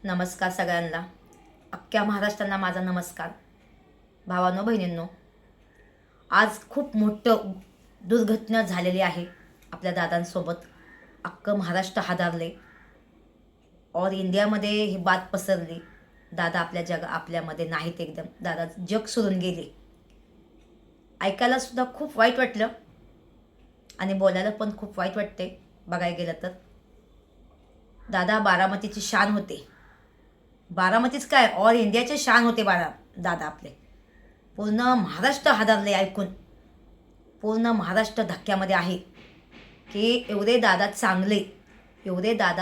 नमस्कार सगळ्यांना. अख्ख्या महाराष्ट्राला माझा नमस्कार. भावांनो बहिणींनो, आज खूप मोठं दुर्घटना झालेली आहे आपल्या दादांसोबत. अख्खं महाराष्ट्र हादरले. ऑल इंडियामध्ये ही बात पसरली. दादा आपल्यामध्ये नाहीत. एकदम दादा जग सोडून गेले. ऐकायला सुद्धा खूप वाईट वाटलं आणि बोलायला पण खूप वाईट वाटते. बघायला गेलं तर दादा बारामतीची शान होते. बारामतीच काय, ऑल इंडियाचे शान होते दादा आपले. पूर्ण महाराष्ट्र हादरले ऐकून. पूर्ण महाराष्ट्र धक्क्यामध्ये आहे की एवढे दादा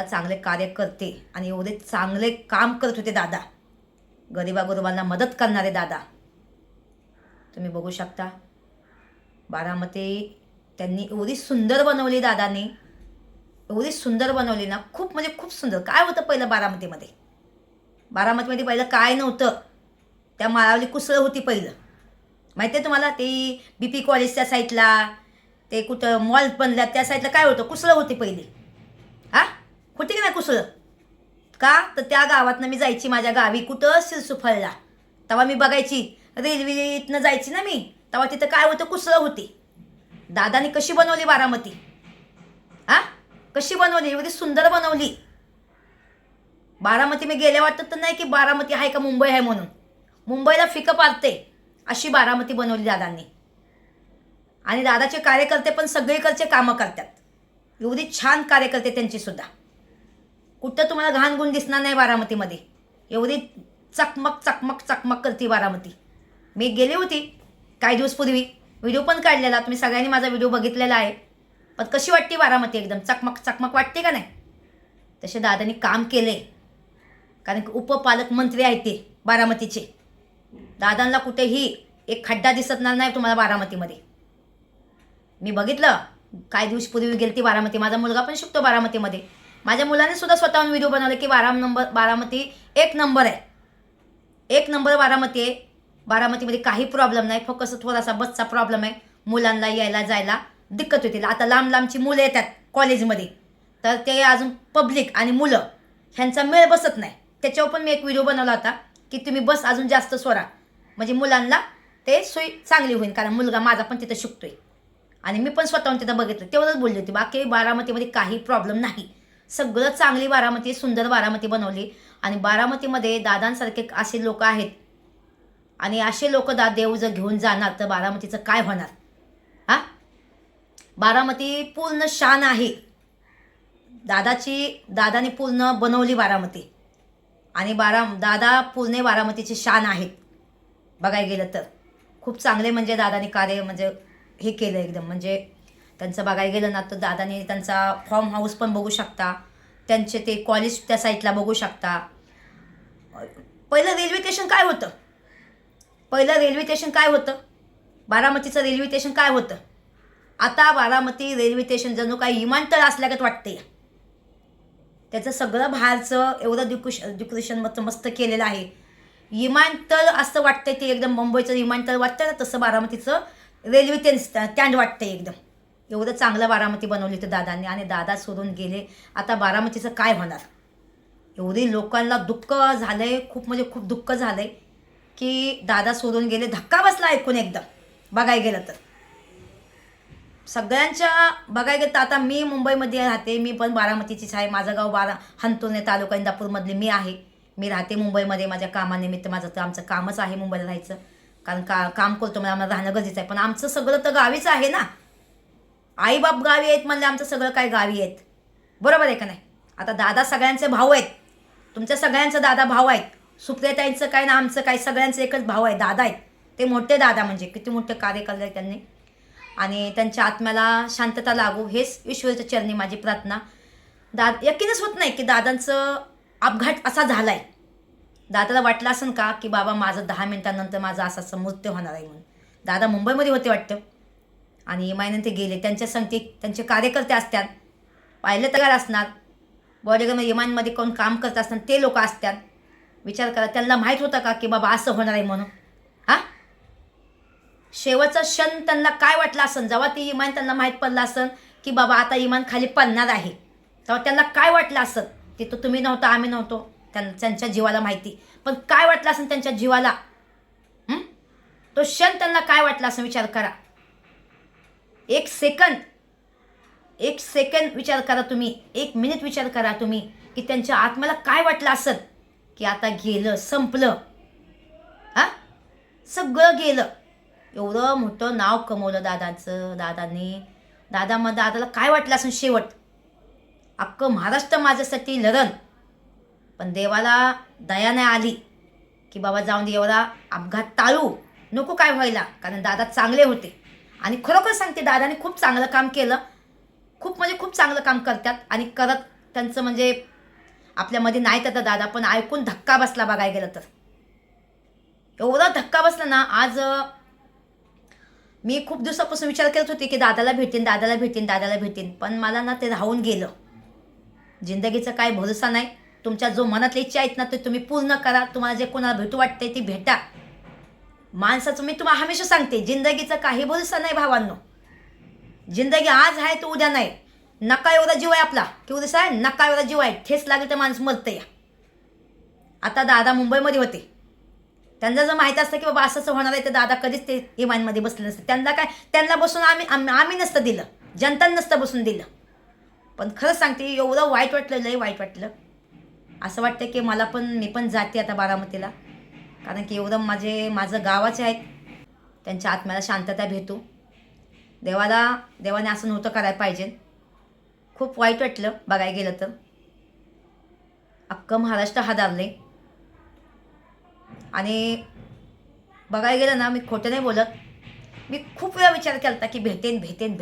चांगले कार्य करते आणि एवढे चांगले काम करत होते दादा. गरिबागुरुबांना मदत करणारे दादा. तुम्ही बघू शकता बारामती त्यांनी एवढी सुंदर बनवली. दादांनी एवढी सुंदर बनवली ना, खूप म्हणजे खूप सुंदर. काय होतं पहिलं बारामतीमध्ये पहिलं काय नव्हतं. त्या माळावली कुसळं होती पहिलं. माहिती आहे तुम्हाला? ते BP कॉलेजच्या साईडला ते कुठं मॉल बनल्या त्या साईडला काय होतं, कुसळं होती पहिली. होती की नाही कुसळं? का तर त्या गावातनं मी जायची माझ्या गावी, कुठं सिरसुफळला. तेव्हा मी बघायची, रेल्वेतनं जायची ना मी, तेव्हा तिथं काय होतं, कुसळं होती. दादानी कशी बनवली बारामती. कशी बनवली, एवढी सुंदर बनवली. बारामती मी गेल्या वाटत तर नाही की बारामती आहे का मुंबई आहे म्हणून. मुंबईला फिकं पाडते अशी बारामती बनवली दादांनी. आणि दादाचे कार्यकर्ते पण सगळीकडचे कामं करतात. एवढी छान कार्यकर्ते त्यांची सुद्धा. कुठं तुम्हाला घाणगुण दिसणार नाही बारामतीमध्ये. एवढी चकमक चकमक चकमक करते बारामती. मी गेली होती काही दिवसपूर्वी, व्हिडिओ पण काढलेला. तुम्ही सगळ्यांनी माझा व्हिडिओ बघितलेला आहे. पण कशी वाटते बारामती, एकदम चकमक चकमक वाटते का नाही. तसे दादांनी काम केले. कारण की उपपालकमंत्री आहेत ते बारामतीचे. दादांना कुठेही एक खड्डा दिसत नाही तुम्हाला बारामतीमध्ये. मी बघितलं काही दिवसपूर्वी गेलती बारामती. माझा मुलगा पण शिकतो बारामतीमध्ये. माझ्या मुलाने सुद्धा स्वतःहून व्हिडिओ बनवले की बारामती एक नंबर आहे. एक नंबर बारामती आहे. बारामतीमध्ये काही प्रॉब्लेम नाही. फक्त थोडासा बसचा प्रॉब्लेम आहे. मुलांना यायला जायला दिक्कत होती. आता लांबची मुलं येतात कॉलेजमध्ये, तर ते अजून पब्लिक आणि मुलं ह्यांचा मेळ बसत नाही. त्याच्यावर पण मी एक व्हिडिओ बनवला होता की तुम्ही बस अजून जास्त सोडा, म्हणजे मुलांना ते सोयी चांगली होईल. कारण मुलगा माझा पण तिथं शिकतोय आणि मी पण स्वतःहून तिथं बघितलं, तेवढंच बोलली होती. बाकी बारामतीमध्ये काही प्रॉब्लेम नाही. सगळं चांगली बारामती, सुंदर बारामती बनवली. आणि बारामतीमध्ये दादांसारखे असे लोक आहेत. आणि असे लोक देव जर घेऊन जाणार तर बारामतीचं काय होणार. बारामती पूर्ण शान आहे. दादाने पूर्ण बनवली बारामती. आणि दादा पूर्ण बारामतीची शान आहेत. बघायला गेलं तर खूप चांगले म्हणजे दादाने कार्य म्हणजे हे केलं एकदम. म्हणजे त्यांचं बघायला गेलं ना तर दादाने त्यांचा फार्म हाऊस पण बघू शकता. त्यांचे ते कॉलेज त्या साईडला बघू शकता. पहिलं रेल्वे स्टेशन काय होतं, बारामतीचं रेल्वे स्टेशन काय होतं. आता बारामती रेल्वे स्टेशन जणू काही विमानतळ असल्यागत वाटते. त्याचं सगळं बाहेरचं एवढं डेकोरेशन मस्त केलेलं आहे. विमानतळ असं वाटतंय ते एकदम. मुंबईचं विमानतळ वाटतं ना, तसं बारामतीचं रेल्वे स्टँड वाटतंय एकदम. एवढं चांगलं बारामती बनवली तर दादांनी. आणि दादा सोडून गेले. आता बारामतीचं काय होणार. एवढी लोकांना दुःख झालंय, खूप म्हणजे खूप दुःख झालंय की दादा सोडून गेले. धक्का बसला ऐकून एकदम. बघायला गेलं तर सगळ्यांच्या बघायला गेलं तर आता मी मुंबईमध्ये राहते. मी पण बारामतीचीच आहे. माझं गाव हंतुर्णे तालुका इंदापूरमधली मी आहे. मी राहते मुंबईमध्ये माझ्या कामानिमित्त. आमचं कामच आहे मुंबईला राहायचं. कारण काम करतो म्हणजे आम्हाला राहणं गरजेचं आहे. पण आमचं सगळं तर गावीच आहे ना. आईबाप गावी आहेत म्हणजे आमचं सगळं काय गावी आहेत. बरोबर आहे का नाही. आता दादा सगळ्यांचे भाऊ आहेत. तुमच्या सगळ्यांचं दादा भाऊ आहेत. सुप्रियाताईंचं काय ना आमचं काय, सगळ्यांचं एकच भाऊ आहे. दादा आहेत ते मोठे दादा. म्हणजे किती मोठे कार्य केले त्यांनी. आणि त्यांच्या आत्म्याला शांतता लागू हेच ईश्वराच्या चरणी माझी प्रार्थना. यकीनच होत नाही की दादांचं अपघात असा झालाय. दादाला वाटलं असेल का की बाबा माझं 10 मिनिटांनंतर माझा असा मृत्यू होणार आहे म्हणून. दादा मुंबईमध्ये होते वाटतं आणि इमाईनंतर गेले. त्यांच्या संगती त्यांचे कार्यकर्ते असतात, पाहिलं तयार असणार. बॉडीगार्डमध्ये इमानमध्ये कोण काम करत असतात ते लोक असतात. विचार करा, त्यांना माहीत होतं का की बाबा असं होणार आहे म्हणून. शेवटचा क्षण त्यांना काय वाटलं असेल, जेव्हा ती इमान त्यांना माहीत पडलं असेल की बाबा आता इमान खाली पडणार आहे, तेव्हा त्यांना काय वाटलं असेल. ते तर तुम्ही नव्हता, आम्ही नव्हतो. त्यांच्या जीवाला माहिती. पण काय वाटलं असेल त्यांच्या जीवाला? तो क्षण त्यांना काय वाटला असं विचार करा. एक सेकंद विचार करा तुम्ही, 1 मिनिट विचार करा तुम्ही की त्यांच्या आत्म्याला काय वाटलं असेल की आता गेलं, संपलं. सगळं गेलं. एवढं मोठं नाव कमवलं दादाचं. दादाला काय वाटलं असेल शेवट? अख्खं महाराष्ट्र माझ्यासाठी लढन, पण देवाला दया नाही आली की बाबा जाऊन दे, एवढा अपघात टाळू नको काय व्हायला. कारण दादा चांगले होते आणि खरोखर सांगते दादाने खूप चांगलं काम केलं. खूप चांगलं काम करतात आणि करत त्यांचं म्हणजे आपल्यामध्ये नाही तर दादा, पण ऐकून धक्का बसला बघायला गेलं तर. एवढा धक्का बसला ना. आज मी खूप दिवसापासून विचार करत होते की दादाला भेटेन, पण मला ना ते राहून गेलं. जिंदगीचा काय भरोसा नाही. तुमच्या जो मनातली इच्छा आहेत ना ते तुम्ही पूर्ण करा. तुम्हाला जे कोणाला भेटू वाटते ती भेटा. माणसाचं मी तुम्हाला हमेशा सांगते, जिंदगीचा काही भरोसा नाही भावांनो. जिंदगी आज आहे तर उद्या नाही. नका एवढा जीव आहे आपला की उद्या आहे, नका एवढा जीव आहे, ठेस लागेल तर माणूस मरतं या. आता दादा मुंबईमध्ये होते. त्यांना जर माहीत असतं की बाबा असं होणार आहे तर दादा कधीच ते विमानमध्ये बसले नसते. त्यांना बसून आम्ही नसतं दिलं, जनतानं नसतं बसून दिलं. पण खरंच सांगते एवढं वाईट वाटलं, लय वाईट वाटलं. असं वाटतं की मी पण जाते आता बारामतीला. कारण की एवढं माझं गावाचे आहेत. त्यांच्या आत्म्याला शांतता भेटू. देवाने असं नव्हतं करायला पाहिजे. खूप वाईट वाटलं बघायला गेलं तर. अख्खं महाराष्ट्र हादरले. आणि बघायला गेलं ना, मी खोटं नाही बोलत, मी खूप वेळा विचार केला होता की भेटेन,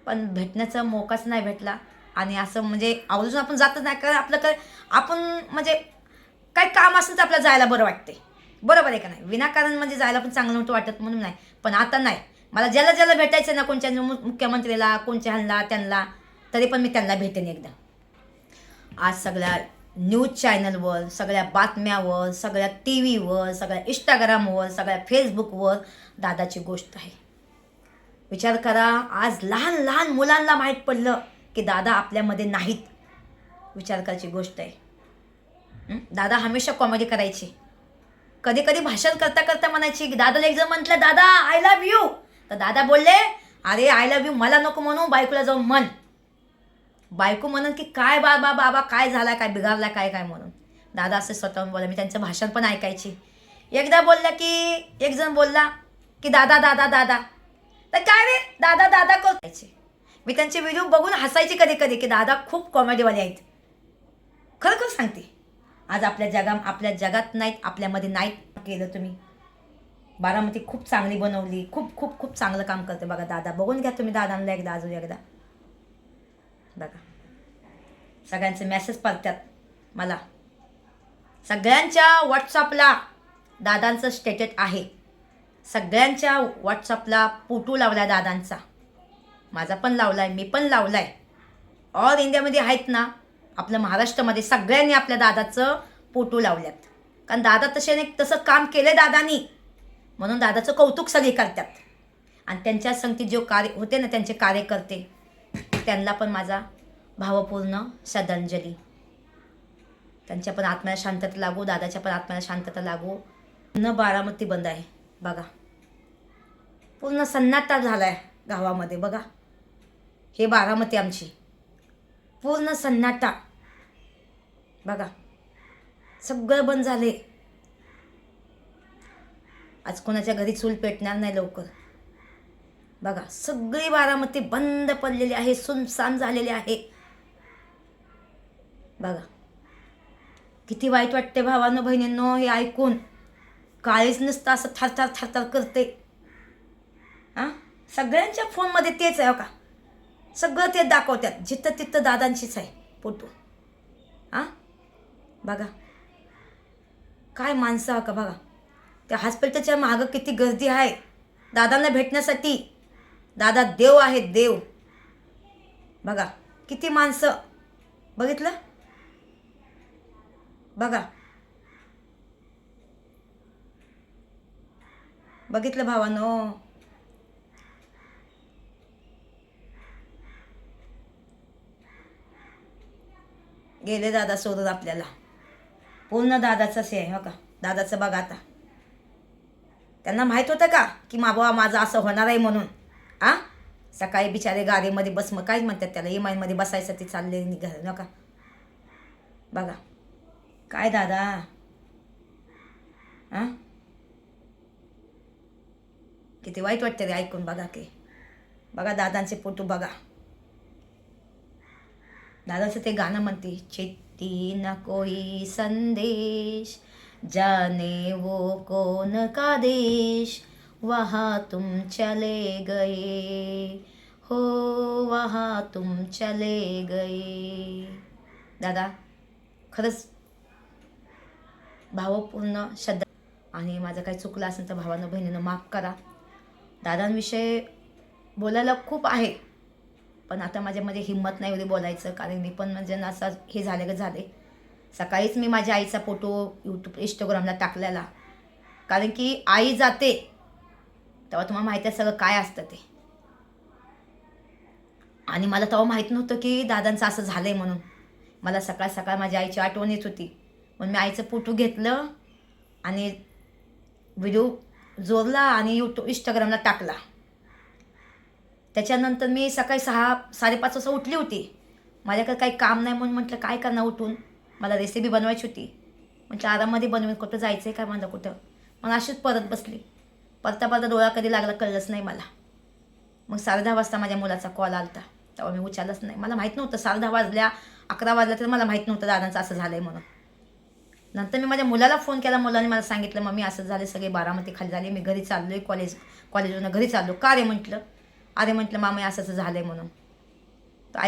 पण भेटण्याचा मोकाच नाही भेटला. आणि असं म्हणजे आवर्जून आपण जातच नाही, कारण आपण म्हणजे काय काम असेल तर आपल्याला जायला बरं वाटते. बरोबर आहे का नाही? विनाकारण म्हणजे जायला पण चांगलं नव्हतं वाटत म्हणून नाही. पण आता नाही. मला ज्याला भेटायचं ना, कोणत्या मुख्यमंत्रीला, कोणच्या त्यांना, तरी पण मी त्यांना भेटेन एकदा. आज सगळ्या न्यूज चॅनलवर, सगळ्या बातम्यावर, सगळ्या टी व्हीवर, सगळ्या इंस्टाग्रामवर, सगळ्या फेसबुकवर दादाची गोष्ट आहे. विचार करा, आज लहान मुलांना माहीत पडलं की दादा आपल्यामध्ये नाहीत. विचार करायची गोष्ट आहे. दादा हमेशा कॉमेडी करायची. कधी भाषण करता म्हणायची, दादाला एक जण म्हटलं दादा आय लव्ह यू, तर दादा बोलले अरे आय लव्ह यू मला नको म्हणू, बायकोला जाऊन म्हण. बायको म्हणून की काय बाबा काय झाला, काय बिघारला काय म्हणून. दादा असं स्वतःहून बोला. मी त्यांचं भाषण पण ऐकायची. एकदा बोलला की एक जण बोलला की दादा तर काय रे दादा करायचे. मी त्यांचे व्हिडिओ बघून हसायची कधी की दादा खूप कॉमेडीवाले आहेत. खरं सांगते. आज आपल्या जगात नाहीत, आपल्यामध्ये नाहीत. केलं तुम्ही. बारामती खूप चांगली बनवली. खूप चांगलं काम करते बघा दादा. बघून घ्या तुम्ही दादांना एकदा, अजून एकदा बघा. सगळ्यांचे मेसेज पडतात मला. सगळ्यांच्या व्हॉट्सअपला दादांचं स्टेटस आहे. सगळ्यांच्या व्हॉट्सअपला फोटो लावला दादांचा. माझा पण लावलाय, मी पण लावलाय. ऑल इंडियामध्ये आहेत ना, आपल्या महाराष्ट्रामध्ये सगळ्यांनी आपल्या दादाचं फोटो लावल्यात. कारण दादा तसं काम केलंय दादानी, म्हणून दादाचं कौतुक सगळे करतात. आणि त्यांच्या संगती जो कार्य होते ना, त्यांचे कार्यकर्ते, त्यांना पण माझा भावपूर्ण श्रद्धांजली. त्यांच्या पण आत्म्याला शांतता लागू, दादाच्या पण आत्म्याला शांतता लागू. पूर्ण बारामती बंद आहे बघा. पूर्ण सन्नाटा झाला आहे गावामध्ये बघा. हे बारामती आमची पूर्ण सन्नाटा बघा. सगळं बंद झाले. आज कोणाच्या घरी चूल पेटणार नाही लवकर बघा. सगळी बारामती बंद पडलेली आहे, सुनसान झालेली आहे बघा. किती वाईट वाटते भावांनो बहिणींनो हे ऐकून. काळीच नसतं असं थरथर करते. सगळ्यांच्या फोनमध्ये तेच आहे का. सगळं ते दाखवतात. जिथं तिथं दादांचीच आहे फोटो. बघा काय माणसं का बघा. त्या हॉस्पिटलच्या मागं किती गर्दी आहे दादांना भेटण्यासाठी. दादा देव आहेत, देव बघा. किती माणसं बघितलं बघा. बघितलं भावांनो. गेले दादा सोडून आपल्याला. पूर्ण दादाचंच आहे हो का. दादाचं बघा आता. त्यांना माहीत होतं का की बाबा माझं असं होणार आहे म्हणून? सकाळी बिचारे गाडीमध्ये बस, मग काय म्हणतात त्याला, इमाईमध्ये बसायसाठी चालले निघाले नका. बघा काय दादा. किती वाईट वाटतं रे ऐकून. बघा की, बघा दादांचे फोटो बघा. दादाचं ते गाणं म्हणते, चिट्ठी न कोई संदेश, जाने वो कौन का देश, वहाँ तुम चले गए हो, वहाँ तुम चले गए. दादा खरंच भावपूर्ण श्रद्धा. आणि माझं काही चुकलं असेल तर भावानं बहिणीनं माफ करा. दादांविषयी बोलायला खूप आहे, पण आता माझ्यामध्ये हिंमत नाही एवढी बोलायचं, कारण मी पण म्हणजे ना असं हे झाले. सकाळीच मी माझ्या आईचा फोटो यूट्यूब इंस्टाग्रामला टाकलेला, कारण की आई जाते तेव्हा तुम्हाला माहिती आहे सगळं काय असतं ते. आणि मला तेव्हा माहीत नव्हतं की दादांचं असं झालं आहे म्हणून. मला सकाळ सकाळ माझ्या आईची आठवण येत होती, म्हणून मी आईचं फोटो घेतलं आणि व्हिडिओ जोडला आणि यूट्यूब इंस्टाग्रामला टाकला. त्याच्यानंतर मी सकाळी 6-5:30 वाजता उठली होती. माझ्याकडे काही काम नाही म्हणून म्हटलं काय करणार उठून, मला रेसिपी बनवायची होती. म्हटलं आराममध्ये बनवेन, कुठं जायचं आहे काय मला कुठं. मग अशीच परत बसली. परता डोळा कधी लागला कळलंच नाही मला. मग 10:30 वाजता माझ्या मुलाचा कॉल आला होता, तेव्हा मी उचललंच नाही. मला माहीत नव्हतं 10:30 वाजल्या 11 वाजल्या तर मला माहीत नव्हतं दादांचं असं झालं आहे म्हणून. नंतर मी माझ्या मुलाला फोन केला. मुलाने मला सांगितलं मम्मी असं झाले, सगळे बारामती खाली झाले, मी घरी चाललो आहे, कॉलेजवरून घरी चाललो. का रे म्हटलं. अरे म्हटलं मामा असं झालं आहे म्हणून. तर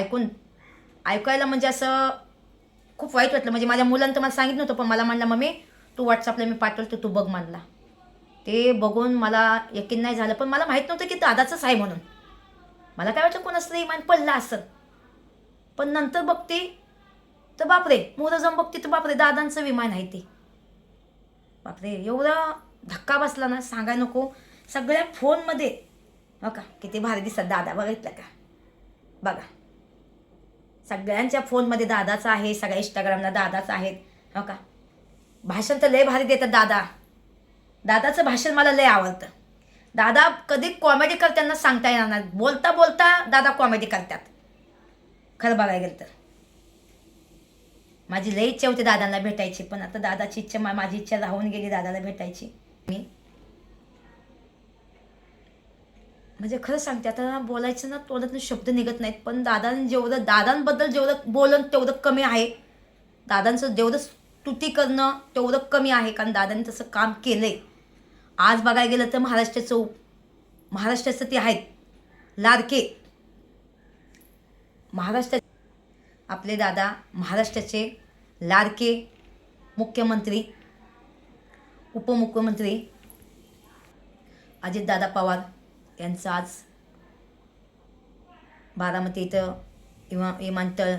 ऐकायला म्हणजे असं खूप वाईट वाटलं. म्हणजे माझ्या मुलानं तर मला सांगितलं नव्हतं, पण मला म्हणलं मम्मी तू व्हॉट्सअपला मी पाठवलं तू बघ म्हणला. ते बघून मला यकीन नाही झालं, पण मला माहीत नव्हतं की दादाचंच आहे म्हणून. मला काय वाटलं कोणाचं तरी इमान पडलं असं. पण नंतर बघते तर बापरे, मोहरा जाऊन बघते तर बापरे दादांचं विमान आहे ते. बापरे एवढा धक्का बसला ना सांगाय नको. सगळ्या फोनमध्ये हो का किती भारी दिसतात दादा, बघितलं का. बघा सगळ्यांच्या फोनमध्ये दादाचं आहे, सगळ्या इंस्टाग्रामला दादाच आहेत हो का. भाषण तर लय भारी देतात दादा. दादाचं भाषण मला लय आवडतं. दादा कधी कॉमेडी करताना सांगता येणार नाही. बोलता बोलता दादा कॉमेडी करतात खरं बघायला गेलं तर. माझी लई इच्छा होती दादांना भेटायची, पण आता दादाची इच्छा माझी इच्छा राहून गेली दादाला भेटायची. मी म्हणजे खरं सांगते आता बोलायचं ना तोंडातून शब्द निघत नाहीत, पण दादांबद्दल जेवढं बोलणं तेवढं कमी आहे. दादांचं जेवढं स्तुती करणं तेवढं कमी आहे, कारण दादांनी तसं काम केलंय. आज बघायला गेलं तर महाराष्ट्राचं ते आहेत लाडके. आपले दादा महाराष्ट्राचे लाडके मुख्यमंत्री उपमुख्यमंत्री अजितदादा पवार यांचं आज बारामती इथं विमानतळ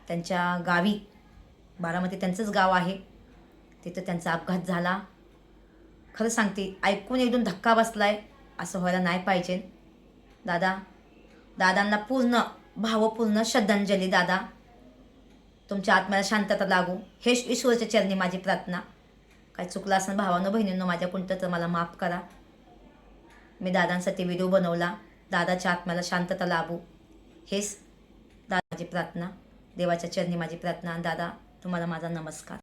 त्यांच्या गावी, बारामती त्यांचंच गाव आहे, तिथं त्यांचा अपघात झाला. खरं सांगते ऐकून एकदम धक्का बसलाय. असं व्हायला नाही पाहिजे. दादांना पूर्ण भावपूर्ण श्रद्धांजली. दादा तुमच्या आत्म्याला शांतता लागू हे ईश्वराच्या चरणी माझी प्रार्थना. काय चुकलं असं भावानं बहिणींनो माझ्या कोणतं तर मला माफ करा. मी दादांसाठी व्हिडिओ बनवला. दादाच्या आत्म्याला शांतता लाभू हेच दादाची प्रार्थना, देवाच्या चरणी माझी प्रार्थना. दादा तुम्हाला माझा नमस्कार.